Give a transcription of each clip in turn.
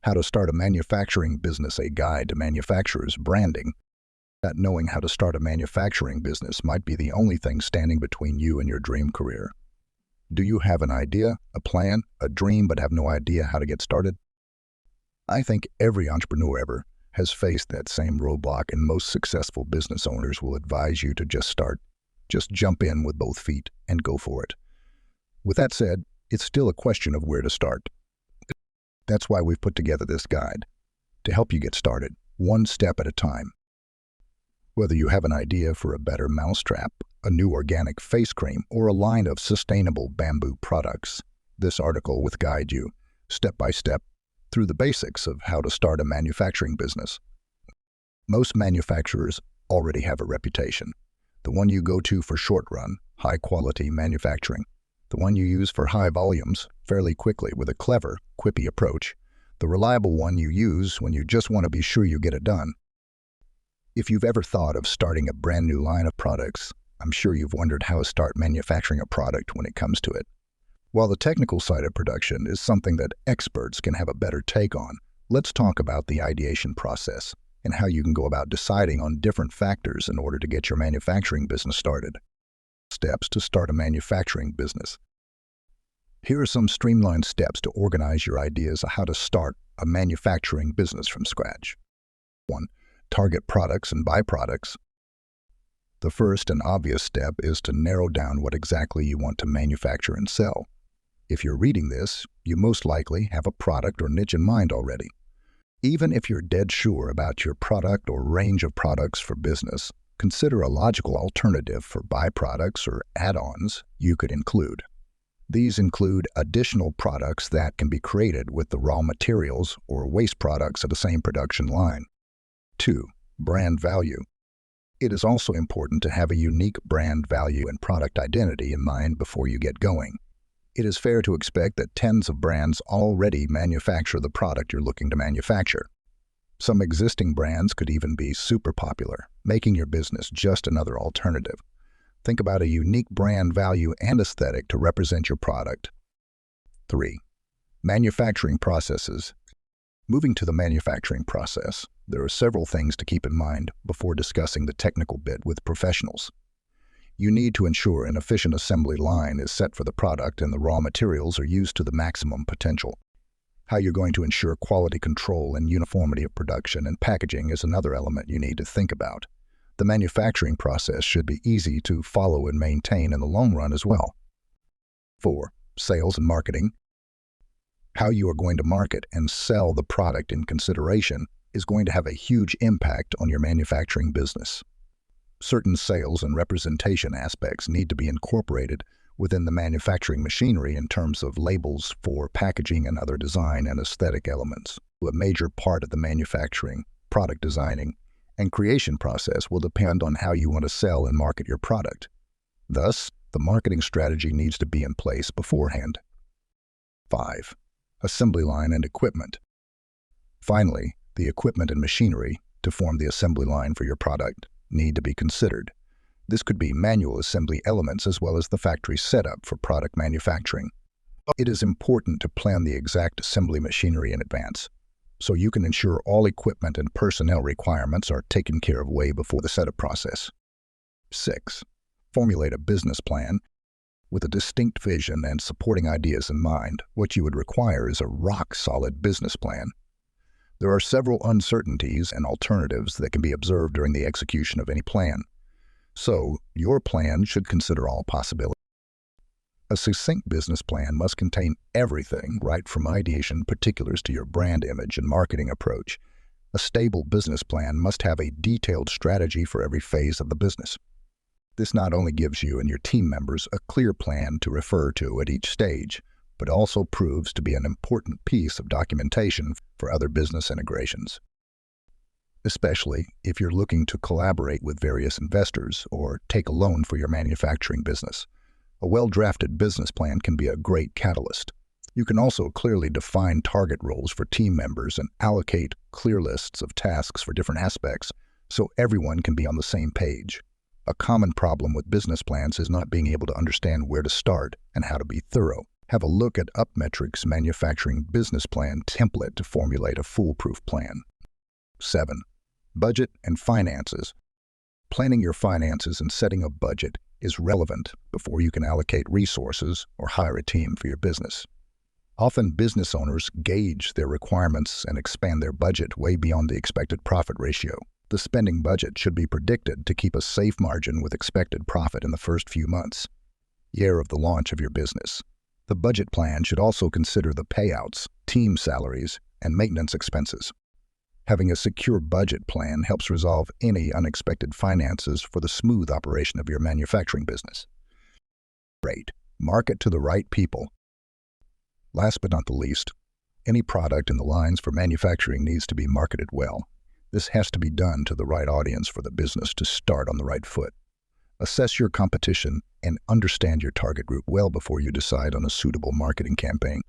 How to Start a Manufacturing Business, a guide to manufacturers' branding. That knowing how to start a manufacturing business might be the only thing standing between you and your dream career. Do you have an idea, a plan, a dream, but have no idea how to get started? I think every entrepreneur ever has faced that same roadblock, and most successful business owners will advise you to just start. Just jump in with both feet and go for it. With that said, it's still a question of where to start. That's why we've put together this guide to help you get started, one step at a time. Whether you have an idea for a better mousetrap, a new organic face cream, or a line of sustainable bamboo products, this article will guide you step by step through the basics of how to start a manufacturing business. Most manufacturers already have a reputation. The one you go to for short-run, high-quality manufacturing. The one you use for high volumes, fairly quickly with a clever, quippy approach. The reliable one you use when you just want to be sure you get it done. If you've ever thought of starting a brand new line of products, I'm sure you've wondered how to start manufacturing a product when it comes to it. While the technical side of production is something that experts can have a better take on, let's talk about the ideation process and how you can go about deciding on different factors in order to get your manufacturing business started. Steps to start a manufacturing business. Here are some streamlined steps to organize your ideas on how to start a manufacturing business from scratch. 1. Target products and byproducts. The first and obvious step is to narrow down what exactly you want to manufacture and sell. If you're reading this, you most likely have a product or niche in mind already. Even if you're dead sure about your product or range of products for business, consider a logical alternative for byproducts or add-ons you could include. These include additional products that can be created with the raw materials or waste products of the same production line. 2. Brand value. It is also important to have a unique brand value and product identity in mind before you get going. It is fair to expect that tens of brands already manufacture the product you're looking to manufacture. Some existing brands could even be super popular, making your business just another alternative. Think about a unique brand value and aesthetic to represent your product. 3. Manufacturing processes. Moving to the manufacturing process, there are several things to keep in mind before discussing the technical bit with professionals. You need to ensure an efficient assembly line is set for the product and the raw materials are used to the maximum potential. How you're going to ensure quality control and uniformity of production and packaging is another element you need to think about. The manufacturing process should be easy to follow and maintain in the long run as well. 4. Sales and marketing. How you are going to market and sell the product in consideration is going to have a huge impact on your manufacturing business. Certain sales and representation aspects need to be incorporated within the manufacturing machinery in terms of labels for packaging and other design and aesthetic elements. A major part of the manufacturing, product designing, and creation process will depend on how you want to sell and market your product. Thus, the marketing strategy needs to be in place beforehand. 5. Assembly line and equipment. Finally, the equipment and machinery to form the assembly line for your product need to be considered. This could be manual assembly elements as well as the factory setup for product manufacturing. It is important to plan the exact assembly machinery in advance, so you can ensure all equipment and personnel requirements are taken care of way before the setup process. 6. Formulate a business plan. With a distinct vision and supporting ideas in mind, what you would require is a rock-solid business plan. There are several uncertainties and alternatives that can be observed during the execution of any plan. So, your plan should consider all possibilities. A succinct business plan must contain everything right from ideation particulars to your brand image and marketing approach. A stable business plan must have a detailed strategy for every phase of the business. This not only gives you and your team members a clear plan to refer to at each stage, but also proves to be an important piece of documentation for other business integrations. Especially if you're looking to collaborate with various investors or take a loan for your manufacturing business. A well-drafted business plan can be a great catalyst. You can also clearly define target roles for team members and allocate clear lists of tasks for different aspects so everyone can be on the same page. A common problem with business plans is not being able to understand where to start and how to be thorough. Have a look at UpMetric's manufacturing business plan template to formulate a foolproof plan. 7. Budget and finances. Planning your finances and setting a budget is relevant before you can allocate resources or hire a team for your business. Often business owners gauge their requirements and expand their budget way beyond the expected profit ratio. The spending budget should be predicted to keep a safe margin with expected profit in the first few months, year of the launch of your business. The budget plan should also consider the payouts, team salaries, and maintenance expenses. Having a secure budget plan helps resolve any unexpected finances for the smooth operation of your manufacturing business. 8. Market to the right people. Last but not the least, any product in the lines for manufacturing needs to be marketed well. This has to be done to the right audience for the business to start on the right foot. Assess your competition and understand your target group well before you decide on a suitable marketing campaign.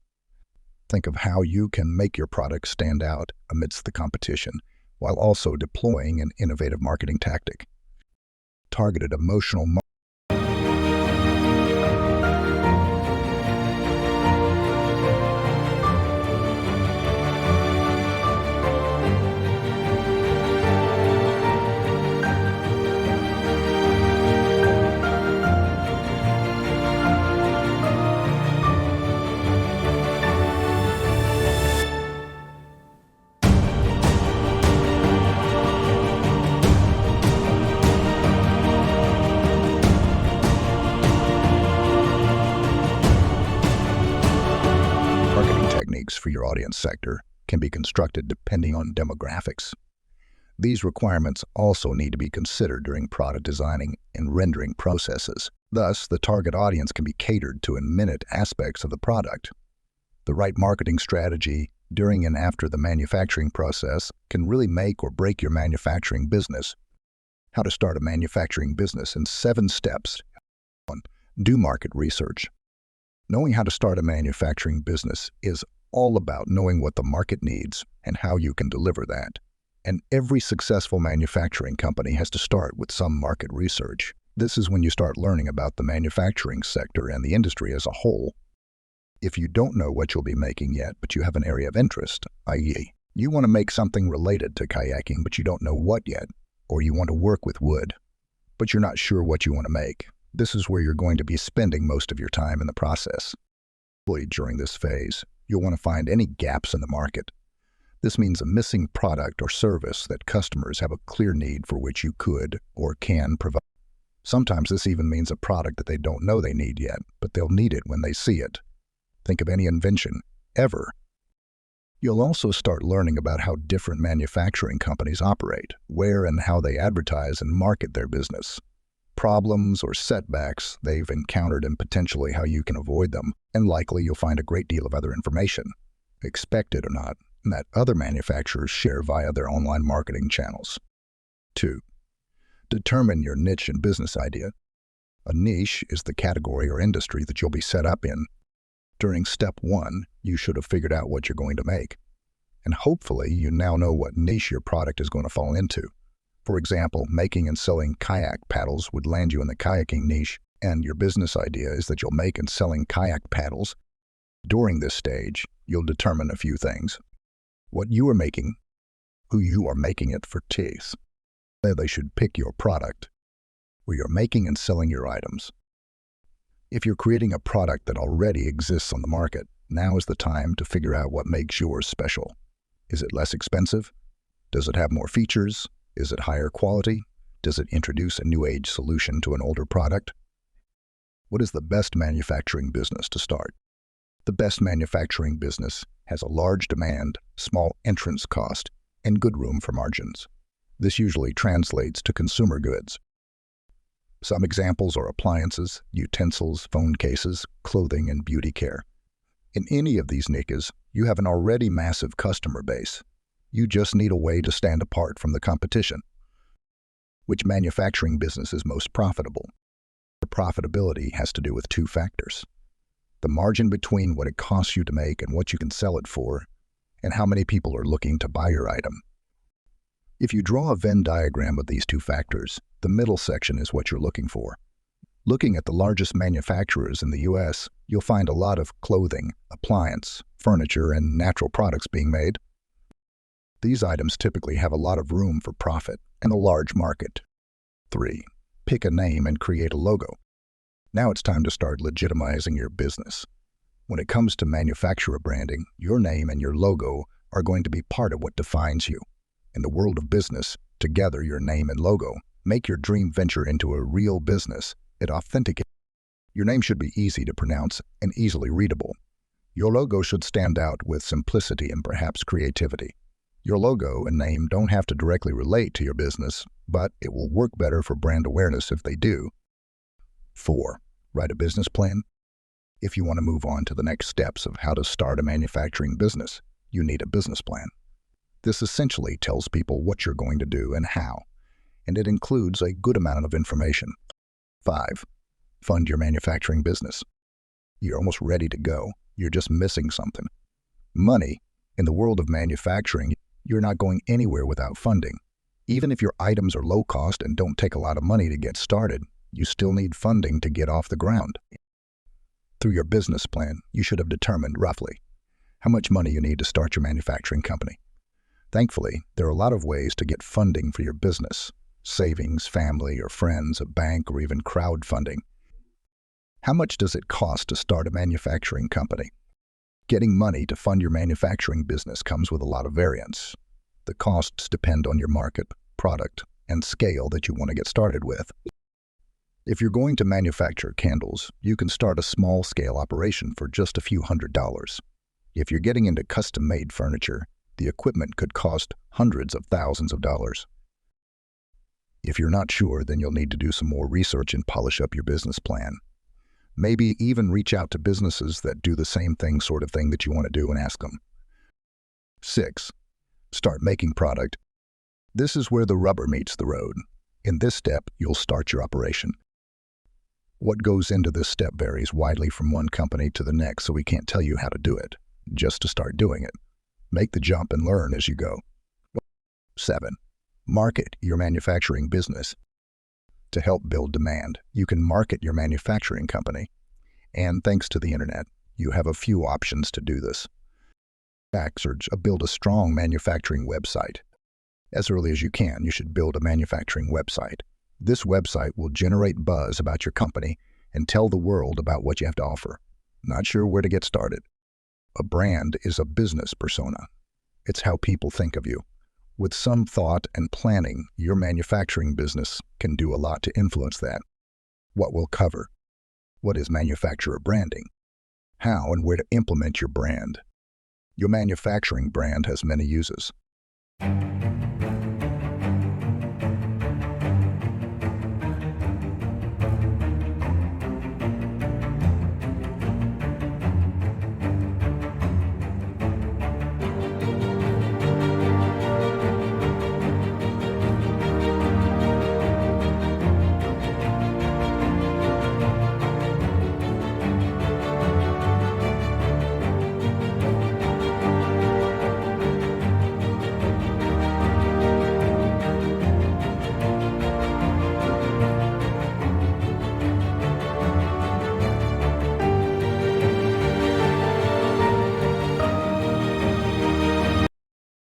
Think of how you can make your product stand out amidst the competition while also deploying an innovative marketing tactic. Targeted emotional marketing techniques for your audience sector can be constructed depending on demographics. These requirements also need to be considered during product designing and rendering processes. Thus, the target audience can be catered to in minute aspects of the product. The right marketing strategy during and after the manufacturing process can really make or break your manufacturing business. How to start a manufacturing business in 7 steps. 1. Do market research. Knowing how to start a manufacturing business is all about knowing what the market needs and how you can deliver that. And every successful manufacturing company has to start with some market research. This is when you start learning about the manufacturing sector and the industry as a whole. If you don't know what you'll be making yet, but you have an area of interest, i.e., you want to make something related to kayaking, but you don't know what yet, or you want to work with wood, but you're not sure what you want to make, this is where you're going to be spending most of your time in the process. During this phase, you'll want to find any gaps in the market. This means a missing product or service that customers have a clear need for which you could or can provide. Sometimes this even means a product that they don't know they need yet, but they'll need it when they see it. Think of any invention, ever. You'll also start learning about how different manufacturing companies operate, where and how they advertise and market their business, problems or setbacks they've encountered and potentially how you can avoid them, and likely you'll find a great deal of other information, expected or not, that other manufacturers share via their online marketing channels. 2. Determine your niche and business idea. A niche is the category or industry that you'll be set up in. During step 1, you should have figured out what you're going to make. And hopefully you now know what niche your product is going to fall into. For example, making and selling kayak paddles would land you in the kayaking niche, and your business idea is that you'll make and selling kayak paddles. During this stage, you'll determine a few things. What you are making, who you are making it for taste. They should pick your product, where you're making and selling your items. If you're creating a product that already exists on the market, now is the time to figure out what makes yours special. Is it less expensive? Does it have more features? Is it higher quality? Does it introduce a new age solution to an older product? What is the best manufacturing business to start? The best manufacturing business has a large demand, small entrance cost, and good room for margins. This usually translates to consumer goods. Some examples are appliances, utensils, phone cases, clothing, and beauty care. In any of these niches, you have an already massive customer base. You just need a way to stand apart from the competition. Which manufacturing business is most profitable? The profitability has to do with 2 factors. The margin between what it costs you to make and what you can sell it for, and how many people are looking to buy your item. If you draw a Venn diagram of these 2 factors, the middle section is what you're looking for. Looking at the largest manufacturers in the U.S., you'll find a lot of clothing, appliance, furniture, and natural products being made. These items typically have a lot of room for profit and a large market. 3. Pick a name and create a logo. Now it's time to start legitimizing your business. When it comes to manufacturer branding, your name and your logo are going to be part of what defines you. In the world of business, together your name and logo make your dream venture into a real business. It authenticates. Your name should be easy to pronounce and easily readable. Your logo should stand out with simplicity and perhaps creativity. Your logo and name don't have to directly relate to your business, but it will work better for brand awareness if they do. 4. Write a business plan. If you want to move on to the next steps of how to start a manufacturing business, you need a business plan. This essentially tells people what you're going to do and how, and it includes a good amount of information. 5. Fund your manufacturing business. You're almost ready to go. You're just missing something. Money. In the world of manufacturing, you're not going anywhere without funding. Even if your items are low cost and don't take a lot of money to get started, you still need funding to get off the ground. Through your business plan, you should have determined roughly how much money you need to start your manufacturing company. Thankfully, there are a lot of ways to get funding for your business: savings, family or friends, a bank, or even crowdfunding. How much does it cost to start a manufacturing company? Getting money to fund your manufacturing business comes with a lot of variance. The costs depend on your market, product, and scale that you want to get started with. If you're going to manufacture candles, you can start a small-scale operation for just a few $100s. If you're getting into custom-made furniture, the equipment could cost hundreds of thousands of dollars. If you're not sure, then you'll need to do some more research and polish up your business plan. Maybe even reach out to businesses that do the same sort of thing that you want to do and ask them. 6. Start making product. This is where the rubber meets the road. In this step, you'll start your operation. What goes into this step varies widely from one company to the next, so we can't tell you how to do it. Just to start doing it. Make the jump and learn as you go. 7. Market your manufacturing business. To help build demand, you can market your manufacturing company. And thanks to the internet, you have a few options to do this. Build a strong manufacturing website. As early as you can, you should build a manufacturing website. This website will generate buzz about your company and tell the world about what you have to offer. Not sure where to get started? A brand is a business persona. It's how people think of you. With some thought and planning, your manufacturing business can do a lot to influence that. What we'll cover. What is manufacturer branding? How and where to implement your brand. Your manufacturing brand has many uses.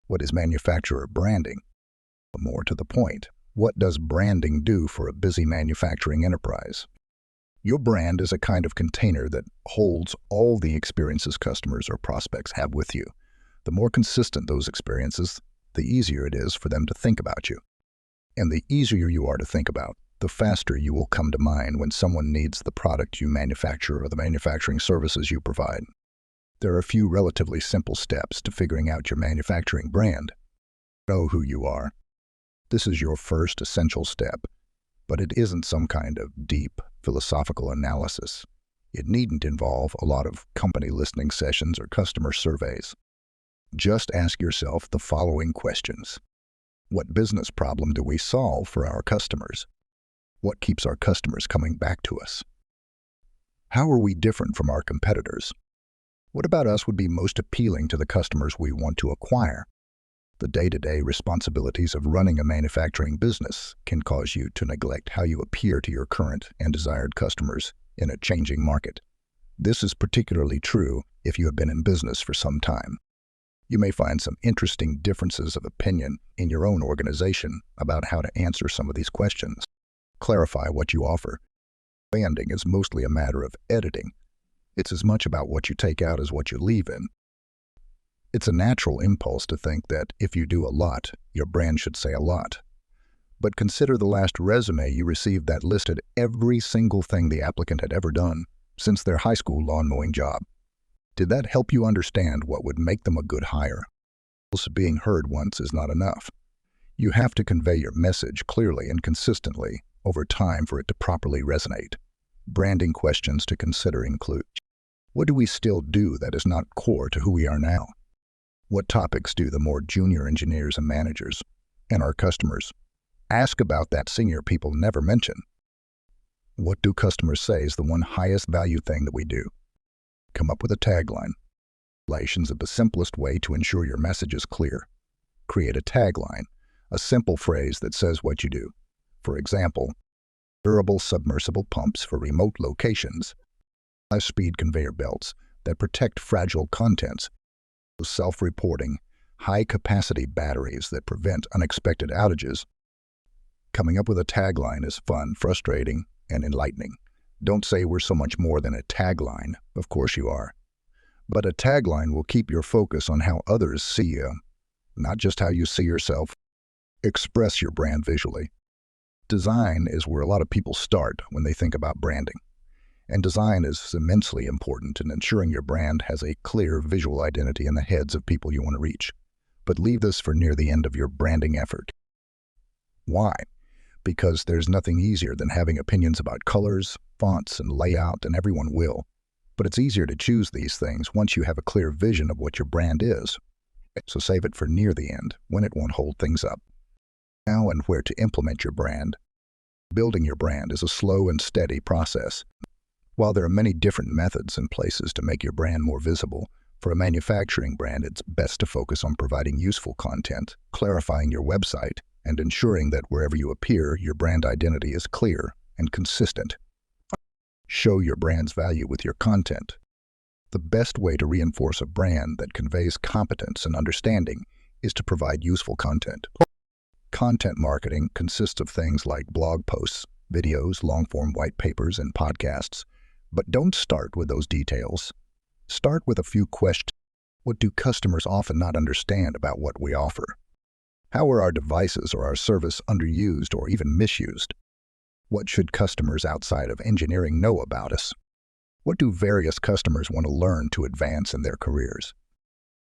What is manufacturer branding? More to the point, what does branding do for a busy manufacturing enterprise? Your brand is a kind of container that holds all the experiences customers or prospects have with you. The more consistent those experiences, the easier it is for them to think about you. And the easier you are to think about, the faster you will come to mind when someone needs the product you manufacture or the manufacturing services you provide. There are a few relatively simple steps to figuring out your manufacturing brand. Know who you are. This is your first essential step, but it isn't some kind of deep philosophical analysis. It needn't involve a lot of company listening sessions or customer surveys. Just ask yourself the following questions. What business problem do we solve for our customers? What keeps our customers coming back to us? How are we different from our competitors? What about us would be most appealing to the customers we want to acquire? The day-to-day responsibilities of running a manufacturing business can cause you to neglect how you appear to your current and desired customers in a changing market. This is particularly true if you have been in business for some time. You may find some interesting differences of opinion in your own organization about how to answer some of these questions. Clarify what you offer. Branding is mostly a matter of editing. It's as much about what you take out as what you leave in. It's a natural impulse to think that if you do a lot, your brand should say a lot. But consider the last resume you received that listed every single thing the applicant had ever done since their high school lawn mowing job. Did that help you understand what would make them a good hire? Also, being heard once is not enough. You have to convey your message clearly and consistently over time for it to properly resonate. Branding questions to consider include: what do we still do that is not core to who we are now? What topics do the more junior engineers and managers and our customers ask about that senior people never mention? What do customers say is the one highest value thing that we do? Come up with a tagline. Relations of the simplest way to ensure your message is clear. Create a tagline, a simple phrase that says what you do. For example, durable submersible pumps for remote locations, high-speed conveyor belts that protect fragile contents, self-reporting, high-capacity batteries that prevent unexpected outages. Coming up with a tagline is fun, frustrating, and enlightening. Don't say we're so much more than a tagline. Of course you are. But a tagline will keep your focus on how others see you, not just how you see yourself. Express your brand visually. Design is where a lot of people start when they think about branding. And design is immensely important in ensuring your brand has a clear visual identity in the heads of people you want to reach. But leave this for near the end of your branding effort. Why? Because there's nothing easier than having opinions about colors, fonts, and layout, and everyone will. But it's easier to choose these things once you have a clear vision of what your brand is. So save it for near the end, when it won't hold things up. How and where to implement your brand. Building your brand is a slow and steady process. While there are many different methods and places to make your brand more visible, for a manufacturing brand, it's best to focus on providing useful content, clarifying your website, and ensuring that wherever you appear, your brand identity is clear and consistent. Show your brand's value with your content. The best way to reinforce a brand that conveys competence and understanding is to provide useful content. Content marketing consists of things like blog posts, videos, long-form white papers, and podcasts. But don't start with those details. Start with a few questions. What do customers often not understand about what we offer? How are our devices or our service underused or even misused? What should customers outside of engineering know about us? What do various customers want to learn to advance in their careers?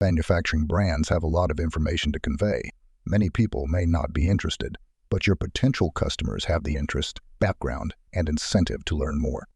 Manufacturing brands have a lot of information to convey. Many people may not be interested, but your potential customers have the interest, background, and incentive to learn more.